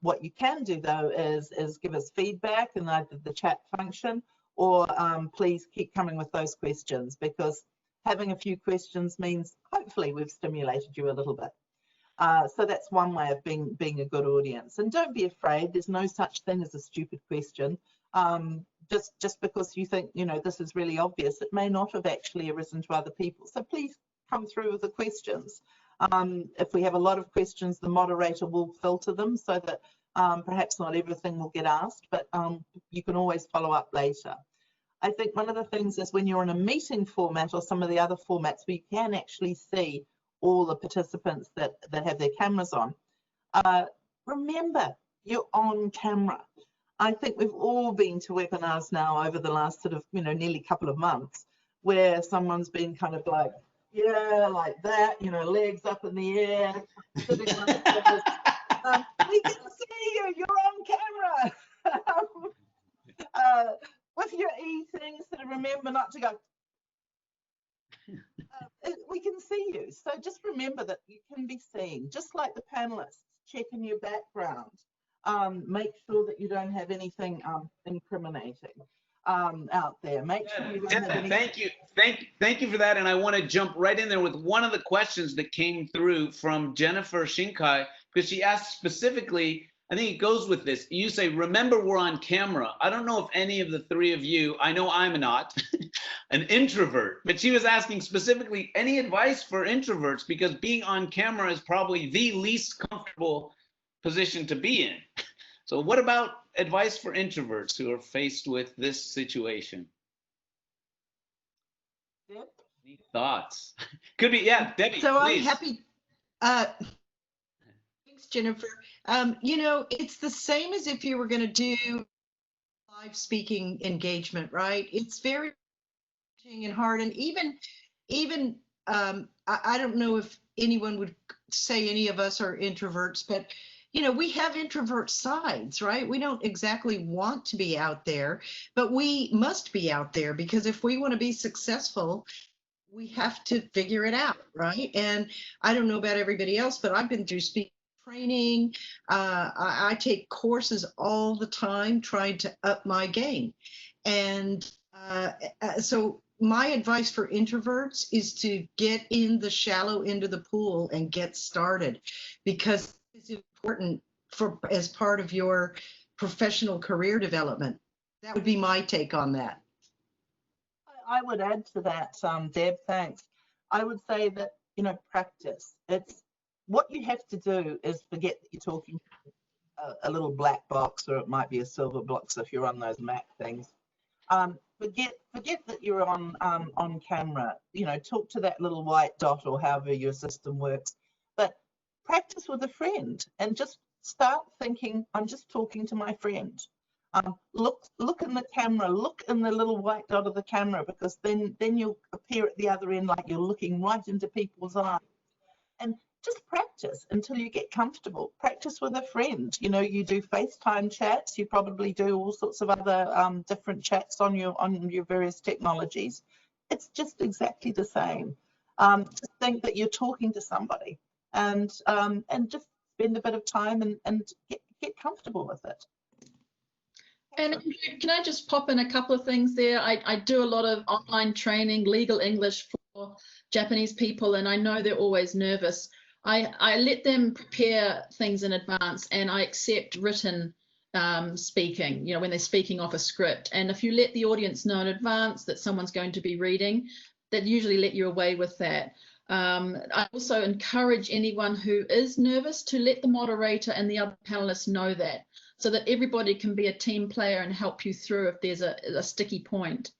What you can do though is give us feedback in either the chat function or please keep coming with those questions, because having a few questions means hopefully we've stimulated you a little bit. So that's one way of being a good audience. And don't be afraid, there's no such thing as a stupid question. Just because you think, you know, this is really obvious, it may not have actually arisen to other people. So please come through with the questions. If we have a lot of questions, the moderator will filter them so that perhaps not everything will get asked, but you can always follow up later. I think one of the things is when you're in a meeting format or some of the other formats where you can actually see all the participants that have their cameras on, remember you're on camera. I think we've all been to webinars now over the last sort of, you know, nearly couple of months where someone's been kind of like, yeah, like that, you know, legs up in the air, sitting like this. We can see you, you're on camera. If you're eating, sort of remember not to go. We can see you. So just remember that you can be seen, just like the panelists. Check in your background. Make sure that you don't have anything incriminating out there. Make sure you don't have anything. Thank you for that. And I want to jump right in there with one of the questions that came through from Jennifer Shinkai, because she asked specifically, I think it goes with this. You say, remember we're on camera. I don't know if any of the three of you, I know I'm not an introvert, but she was asking specifically any advice for introverts, because being on camera is probably the least comfortable position to be in. So what about advice for introverts who are faced with this situation? Yep. Any thoughts? Could be, yeah, Debbie, So please. I'm happy. Thanks, Jennifer. You know, it's the same as if you were going to do live speaking engagement, right? It's very challenging and hard. And even I don't know if anyone would say any of us are introverts, but you know, we have introvert sides, right? We don't exactly want to be out there, but we must be out there, because if we want to be successful, we have to figure it out, right? And I don't know about everybody else, but I've been through speaking training. I take courses all the time trying to up my game. And so my advice for introverts is to get in the shallow end of the pool and get started, because it's important as part of your professional career development. That would be my take on that. I would add to that, Deb, thanks. I would say that, you know, practice. It's what you have to do is forget that you're talking to a little black box, or it might be a silver box if you're on those Mac things. Forget that you're on camera. You know, talk to that little white dot or however your system works. But practice with a friend and just start thinking, I'm just talking to my friend. Look in the camera, look in the little white dot of the camera, because then you'll appear at the other end like you're looking right into people's eyes. And just practice until you get comfortable. Practice with a friend. You know, you do FaceTime chats, you probably do all sorts of other different chats on your various technologies. It's just exactly the same. Just think that you're talking to somebody, and just spend a bit of time and get comfortable with it. And can I just pop in a couple of things there? I do a lot of online training, legal English for Japanese people, and I know they're always nervous. I let them prepare things in advance, and I accept written speaking, you know, when they're speaking off a script. And if you let the audience know in advance that someone's going to be reading, that usually let you away with that. I also encourage anyone who is nervous to let the moderator and the other panelists know that, so that everybody can be a team player and help you through if there's a sticky point.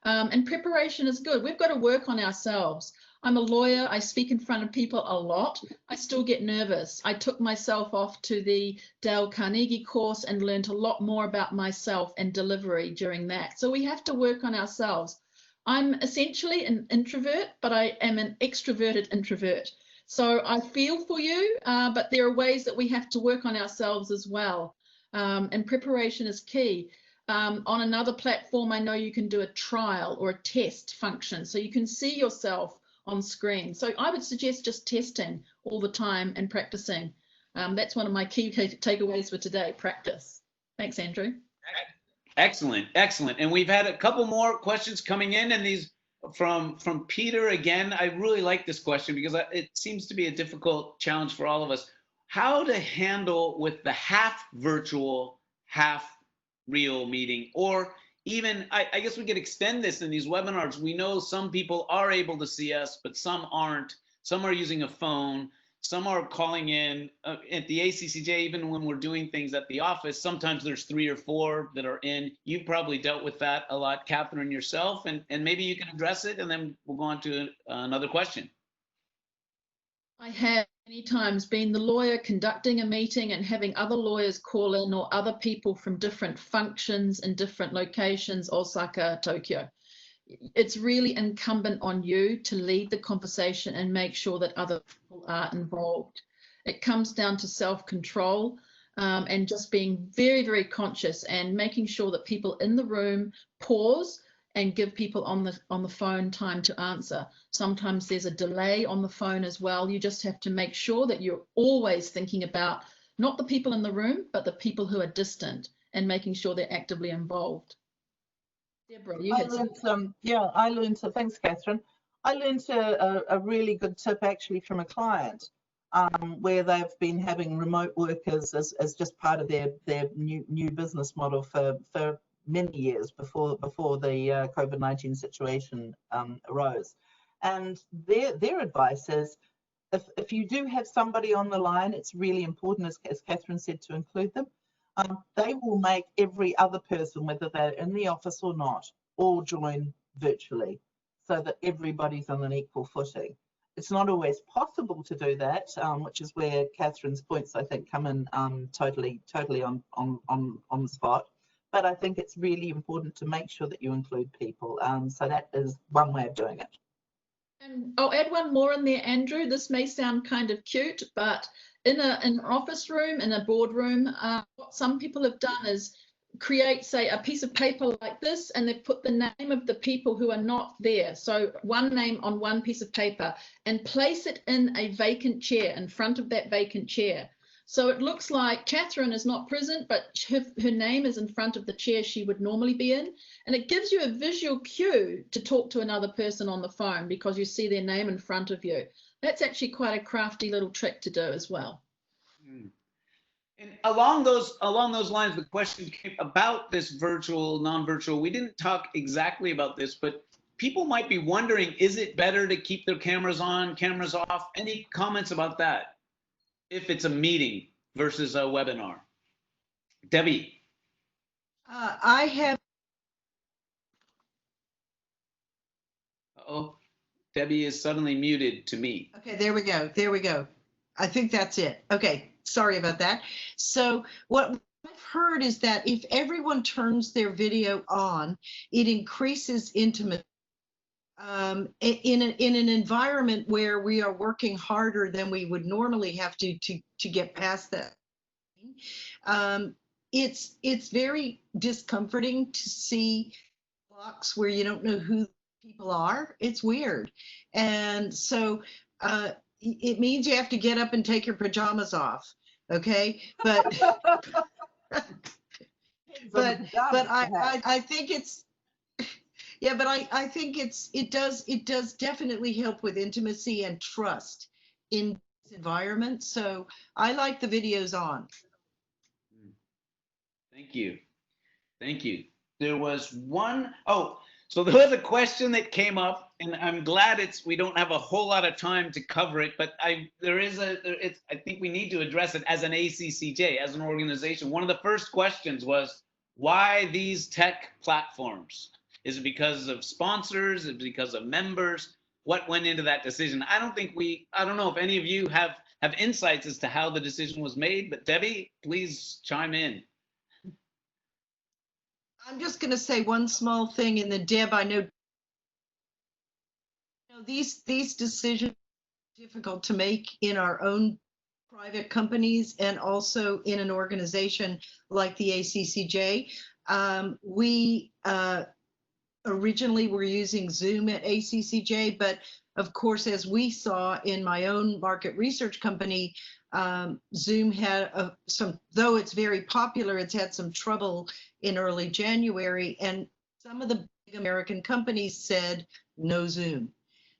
And preparation is good. We've got to work on ourselves. I'm a lawyer. I speak in front of people a lot. I still get nervous. I took myself off to the Dale Carnegie course and learned a lot more about myself and delivery during that. So we have to work on ourselves. I'm essentially an introvert, but I am an extroverted introvert. So I feel for you, but there are ways that we have to work on ourselves as well. And preparation is key. On another platform, I know you can do a trial or a test function, so you can see yourself on screen. So I would suggest just testing all the time and practicing. That's one of my key takeaways for today, practice. Thanks, Andrew. Excellent, excellent. And we've had a couple more questions coming in, and these from Peter again. I really like this question because it seems to be a difficult challenge for all of us. How to handle with the half virtual, half real meeting, or even, I guess we could extend this in these webinars. We know some people are able to see us, but some aren't. Some are using a phone. Some are calling in at the ACCJ, even when we're doing things at the office. Sometimes there's 3 or 4 that are in. You've probably dealt with that a lot, Catherine, yourself, and maybe you can address it, and then we'll go on to another question. I have many times been the lawyer conducting a meeting and having other lawyers call in, or other people from different functions in different locations, Osaka, Tokyo. It's really incumbent on you to lead the conversation and make sure that other people are involved. It comes down to self-control and just being very, very conscious and making sure that people in the room pause and give people on the phone time to answer. Sometimes there's a delay on the phone as well. You just have to make sure that you're always thinking about not the people in the room, but the people who are distant, and making sure they're actively involved. Deborah, you had some. I learned, so thanks, Catherine. I learned a really good tip actually from a client where they've been having remote workers as just part of their new business model for many years before the COVID-19 situation arose. And their advice is, if you do have somebody on the line, it's really important, as Catherine said, to include them. They will make every other person, whether they're in the office or not, all join virtually, so that everybody's on an equal footing. It's not always possible to do that, which is where Catherine's points, I think, come in totally on the spot. But I think it's really important to make sure that you include people. So that is one way of doing it. And I'll add one more in there, Andrew. This may sound kind of cute, but in an office room, in a boardroom, what some people have done is create, say, a piece of paper like this, and they've put the name of the people who are not there. So one name on one piece of paper, and place it in a vacant chair, in front of that vacant chair. So it looks like Catherine is not present, but her name is in front of the chair she would normally be in. And it gives you a visual cue to talk to another person on the phone because you see their name in front of you. That's actually quite a crafty little trick to do as well. And along those lines, the question came about this virtual, non-virtual. We didn't talk exactly about this, but people might be wondering, is it better to keep their cameras on, cameras off? Any comments about that? If it's a meeting versus a webinar? Debbie? I have. Uh-oh, Debbie is suddenly muted to me. Okay, there we go. There we go. I think that's it. Okay, sorry about that. So what I've heard is that if everyone turns their video on, it increases intimacy. In an environment where we are working harder than we would normally have to get past that, it's very discomforting to see blocks where you don't know who people are. It's weird, and so it means you have to get up and take your pajamas off. Okay, but I think it's. Yeah, but I think it does definitely help with intimacy and trust in this environment. So I like the videos on. Thank you. Thank you. There was one, so there was a question that came up, and I'm glad we don't have a whole lot of time to cover it, but I think we need to address it as an ACCJ, as an organization. One of the first questions was, why these tech platforms? Is it because of sponsors? Is it because of members? What went into that decision? I don't know if any of you have insights as to how the decision was made, but Debbie, please chime in. I'm just going to say one small thing, and then Deb, I know These decisions are difficult to make in our own private companies and also in an organization like the ACCJ. We originally were using Zoom at ACCJ, but of course, as we saw in my own market research company, Zoom had though it's very popular, it's had some trouble in early January, and some of the big American companies said no Zoom.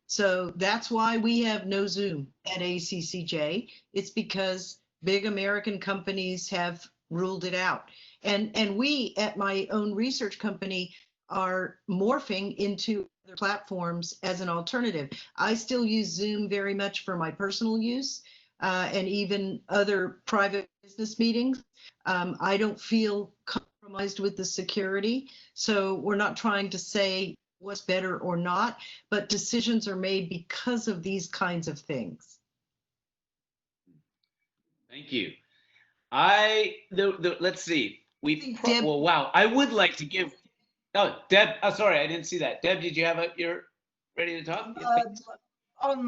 So that's why we have no Zoom at ACCJ. It's because big American companies have ruled it out. And we at my own research company are morphing into other platforms as an alternative. I still use Zoom very much for my personal use and even other private business meetings. I don't feel compromised with the security. So we're not trying to say what's better or not, but decisions are made because of these kinds of things. Thank you. Let's see. Deb, wow. I would like to give. Oh, Deb. Oh, sorry, I didn't see that. Deb, did you have you're ready to talk? On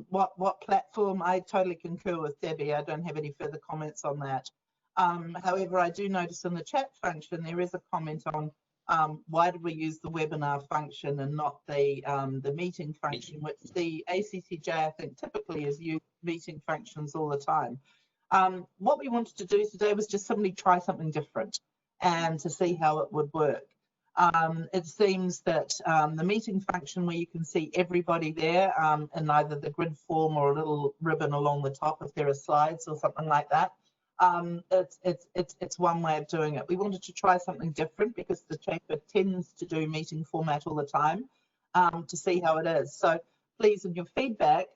what platform? I totally concur with Debbie. I don't have any further comments on that. However, I do notice in the chat function there is a comment on why did we use the webinar function and not the meeting function, which the ACCJ I think typically is used meeting functions all the time. What we wanted to do today was just simply try something different and to see how it would work. It seems that the meeting function where you can see everybody there in either the grid form or a little ribbon along the top if there are slides or something like that, it's one way of doing it. We wanted to try something different because the chamber tends to do meeting format all the time to see how it is. So please, in your feedback,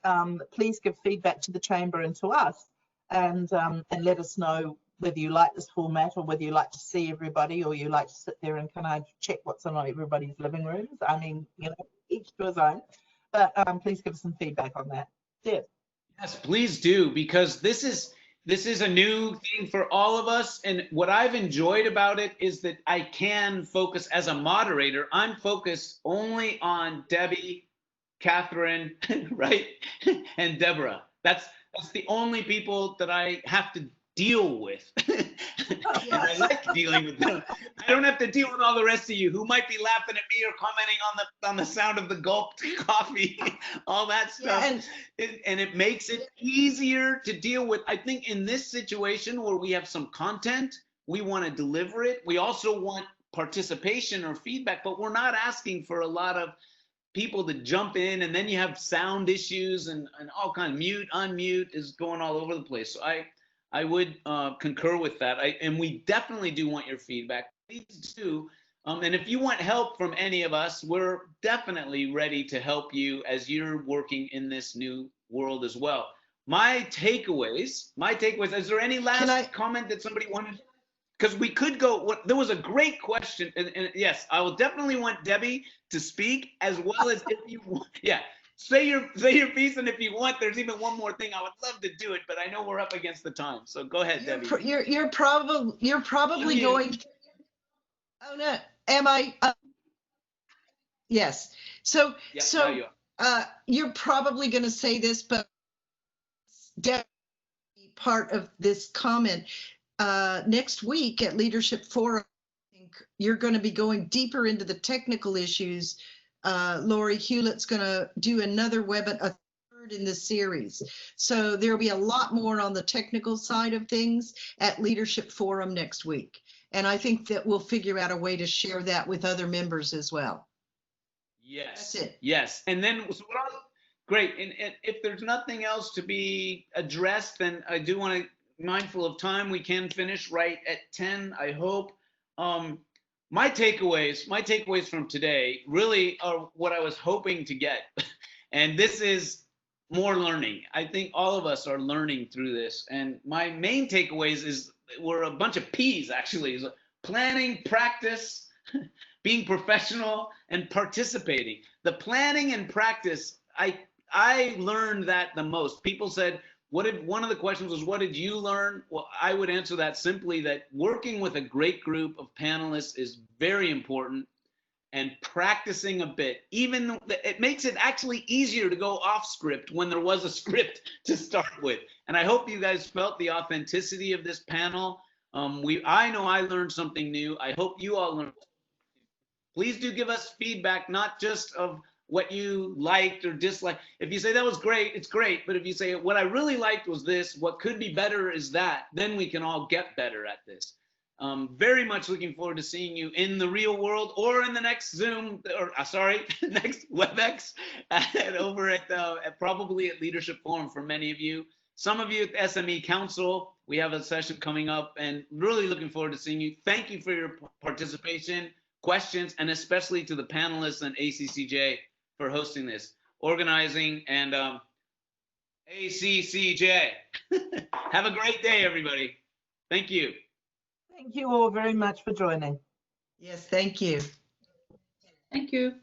please give feedback to the chamber and to us and let us know whether you like this format or whether you like to see everybody or you like to sit there and kind of check what's on everybody's living rooms. I mean, you know, each to his own, but please give us some feedback on that. Deb. Yes, please do, because this is a new thing for all of us. And what I've enjoyed about it is that I can focus as a moderator. I'm focused only on Debbie, Catherine, right? And Deborah. That's the only people that I have to deal with. And I like dealing with them. I don't have to deal with all the rest of you who might be laughing at me or commenting on the sound of the gulped coffee, all that stuff. Yeah, and it makes it easier to deal with. I think in this situation where we have some content, we want to deliver it. We also want participation or feedback, but we're not asking for a lot of people to jump in, and then you have sound issues and all kind of mute, unmute is going all over the place. So I would concur with that. And we definitely do want your feedback. Please do. And if you want help from any of us, we're definitely ready to help you as you're working in this new world as well. My takeaways, is there any last comment that somebody wanted? Because we could go, there was a great question. And yes, I will definitely want Debbie to speak as well as if you want. Yeah. Say your piece, and if you want, there's even one more thing. I would love to do it, but I know we're up against the time. So go ahead, Debbie. You're probably going. Oh no, am I? Yes. So you're probably going to say this, but definitely part of this comment. Next week at Leadership Forum, I think you're going to be going deeper into the technical issues. Lori Hewlett's going to do another webinar, a third in this series. So there'll be a lot more on the technical side of things at Leadership Forum next week. And I think that we'll figure out a way to share that with other members as well. Yes. That's it. Yes. And then, great. And if there's nothing else to be addressed, then I do want to, mindful of time, we can finish right at 10, I hope. My takeaways from today really are what I was hoping to get. And this is more learning. I think all of us are learning through this. And my main takeaways were a bunch of P's actually. Planning, practice, being professional, and participating. The planning and practice, I learned that the most. People said, one of the questions was, what did you learn? Well, I would answer that simply that working with a great group of panelists is very important. and practicing a bit. Even it makes it actually easier to go off script when there was a script to start with. And I hope you guys felt the authenticity of this panel. I know I learned something new. I hope you all learned. Please do give us feedback, not just of what you liked or disliked. If you say that was great, it's great. But if you say what I really liked was this, what could be better is that, then we can all get better at this. Very much looking forward to seeing you in the real world or in the next Zoom, or next WebEx, over at probably at Leadership Forum for many of you. Some of you at the SME Council, we have a session coming up, and really looking forward to seeing you. Thank you for your participation, questions, and especially to the panelists and ACCJ for hosting this, organizing, and ACCJ. Have a great day, everybody. Thank you. Thank you all very much for joining. Yes, thank you. Thank you.